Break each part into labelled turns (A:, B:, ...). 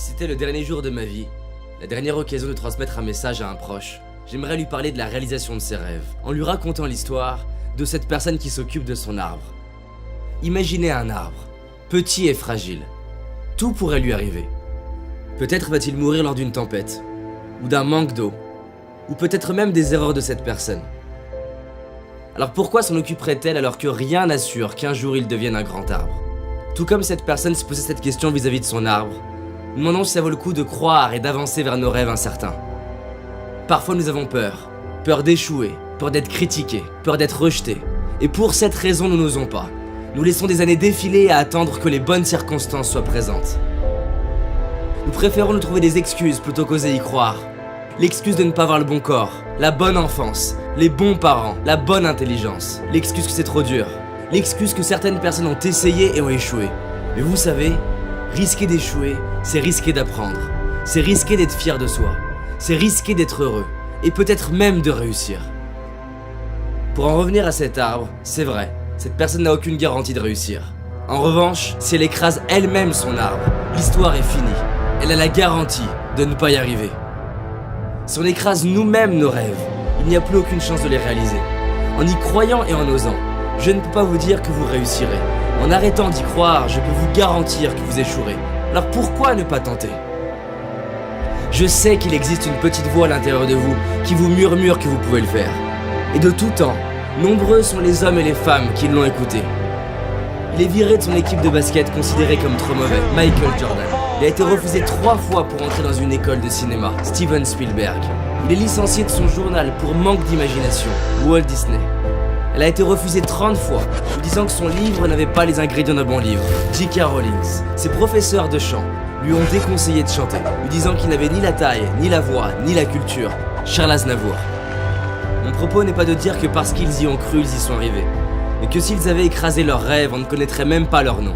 A: Si c'était le dernier jour de ma vie, la dernière occasion de transmettre un message à un proche, j'aimerais lui parler de la réalisation de ses rêves, en lui racontant l'histoire de cette personne qui s'occupe de son arbre. Imaginez un arbre, petit et fragile. Tout pourrait lui arriver. Peut-être va-t-il mourir lors d'une tempête, ou d'un manque d'eau, ou peut-être même des erreurs de cette personne. Alors pourquoi s'en occuperait-elle alors que rien n'assure qu'un jour il devienne un grand arbre? Tout comme cette personne se posait cette question vis-à-vis de son arbre, nous demandons si ça vaut le coup de croire et d'avancer vers nos rêves incertains. Parfois nous avons peur, peur d'échouer, peur d'être critiqués, peur d'être rejetés. Et pour cette raison nous n'osons pas. Nous laissons des années défiler à attendre que les bonnes circonstances soient présentes. Nous préférons nous trouver des excuses plutôt qu'oser y croire. L'excuse de ne pas avoir le bon corps, la bonne enfance, les bons parents, la bonne intelligence. L'excuse que c'est trop dur. L'excuse que certaines personnes ont essayé et ont échoué. Mais vous savez, risquer d'échouer, c'est risquer d'apprendre. C'est risquer d'être fier de soi. C'est risquer d'être heureux. Et peut-être même de réussir. Pour en revenir à cet arbre, c'est vrai, cette personne n'a aucune garantie de réussir. En revanche, si elle écrase elle-même son arbre, l'histoire est finie. Elle a la garantie de ne pas y arriver. Si on écrase nous-mêmes nos rêves, il n'y a plus aucune chance de les réaliser. En y croyant et en osant, je ne peux pas vous dire que vous réussirez. En arrêtant d'y croire, je peux vous garantir que vous échouerez. Alors pourquoi ne pas tenter? Je sais qu'il existe une petite voix à l'intérieur de vous qui vous murmure que vous pouvez le faire. Et de tout temps, nombreux sont les hommes et les femmes qui l'ont écouté. Il est viré de son équipe de basket considéré comme trop mauvais, Michael Jordan. Il a été refusé 3 fois pour entrer dans une école de cinéma, Steven Spielberg. Il est licencié de son journal pour manque d'imagination, Walt Disney. Elle a été refusée 30 fois, lui disant que son livre n'avait pas les ingrédients d'un bon livre, J.K. Rowling. Ses professeurs de chant lui ont déconseillé de chanter, lui disant qu'il n'avait ni la taille, ni la voix, ni la culture, Charles Aznavour. Mon propos n'est pas de dire que parce qu'ils y ont cru, ils y sont arrivés, mais que s'ils avaient écrasé leurs rêves, on ne connaîtrait même pas leur nom.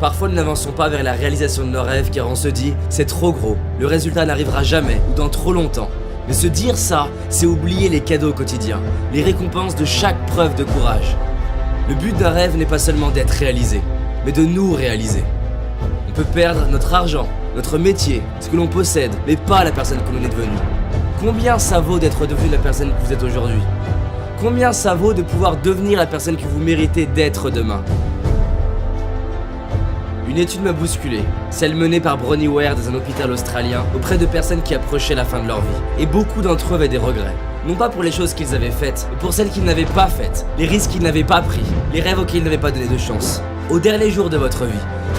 A: Parfois nous n'avançons pas vers la réalisation de nos rêves car on se dit « c'est trop gros, le résultat n'arrivera jamais ou dans trop longtemps ». Mais se dire ça, c'est oublier les cadeaux quotidiens, les récompenses de chaque preuve de courage. Le but d'un rêve n'est pas seulement d'être réalisé, mais de nous réaliser. On peut perdre notre argent, notre métier, ce que l'on possède, mais pas la personne que l'on est devenu. Combien ça vaut d'être devenu la personne que vous êtes aujourd'hui? Combien ça vaut de pouvoir devenir la personne que vous méritez d'être demain? Une étude m'a bousculé, celle menée par Bronnie Ware dans un hôpital australien auprès de personnes qui approchaient la fin de leur vie. Et beaucoup d'entre eux avaient des regrets. Non pas pour les choses qu'ils avaient faites, mais pour celles qu'ils n'avaient pas faites, les risques qu'ils n'avaient pas pris, les rêves auxquels ils n'avaient pas donné de chance. Au dernier jour de votre vie,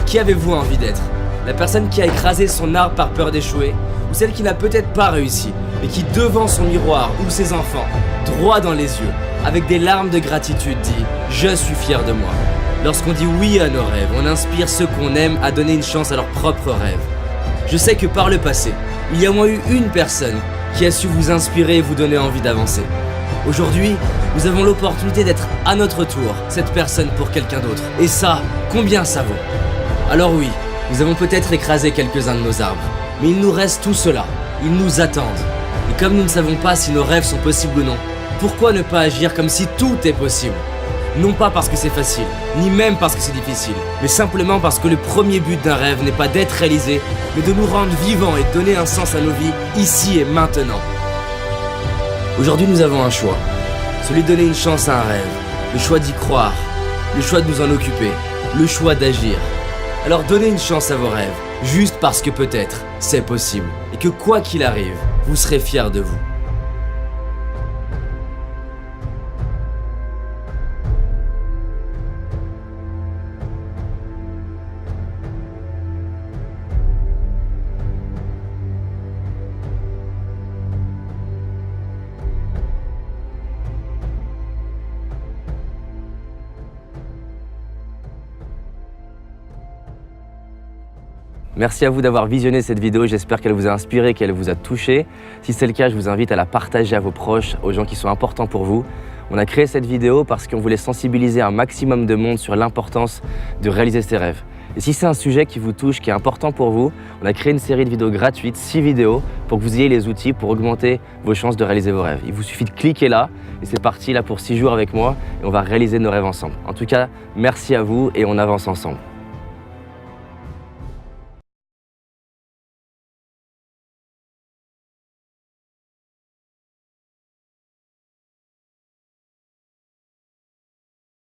A: qui avez-vous envie d'être? La personne qui a écrasé son arbre par peur d'échouer, ou celle qui n'a peut-être pas réussi, mais qui devant son miroir ou ses enfants, droit dans les yeux, avec des larmes de gratitude dit « Je suis fier de moi ». Lorsqu'on dit oui à nos rêves, on inspire ceux qu'on aime à donner une chance à leurs propres rêves. Je sais que par le passé, il y a au moins eu une personne qui a su vous inspirer et vous donner envie d'avancer. Aujourd'hui, nous avons l'opportunité d'être à notre tour cette personne pour quelqu'un d'autre. Et ça, combien ça vaut? Alors oui, nous avons peut-être écrasé quelques-uns de nos arbres, mais il nous reste tout cela, ils nous attendent. Et comme nous ne savons pas si nos rêves sont possibles ou non, pourquoi ne pas agir comme si tout est possible? Non pas parce que c'est facile, ni même parce que c'est difficile, mais simplement parce que le premier but d'un rêve n'est pas d'être réalisé, mais de nous rendre vivants et de donner un sens à nos vies, ici et maintenant. Aujourd'hui nous avons un choix, celui de donner une chance à un rêve, le choix d'y croire, le choix de nous en occuper, le choix d'agir. Alors donnez une chance à vos rêves, juste parce que peut-être c'est possible, et que quoi qu'il arrive, vous serez fiers de vous. Merci à vous d'avoir visionné cette vidéo, j'espère qu'elle vous a inspiré, qu'elle vous a touché. Si c'est le cas, je vous invite à la partager à vos proches, aux gens qui sont importants pour vous. On a créé cette vidéo parce qu'on voulait sensibiliser un maximum de monde sur l'importance de réaliser ses rêves. Et si c'est un sujet qui vous touche, qui est important pour vous, on a créé une série de vidéos gratuites, 6 vidéos, pour que vous ayez les outils pour augmenter vos chances de réaliser vos rêves. Il vous suffit de cliquer là, et c'est parti là pour 6 jours avec moi, et on va réaliser nos rêves ensemble. En tout cas, merci à vous et on avance ensemble.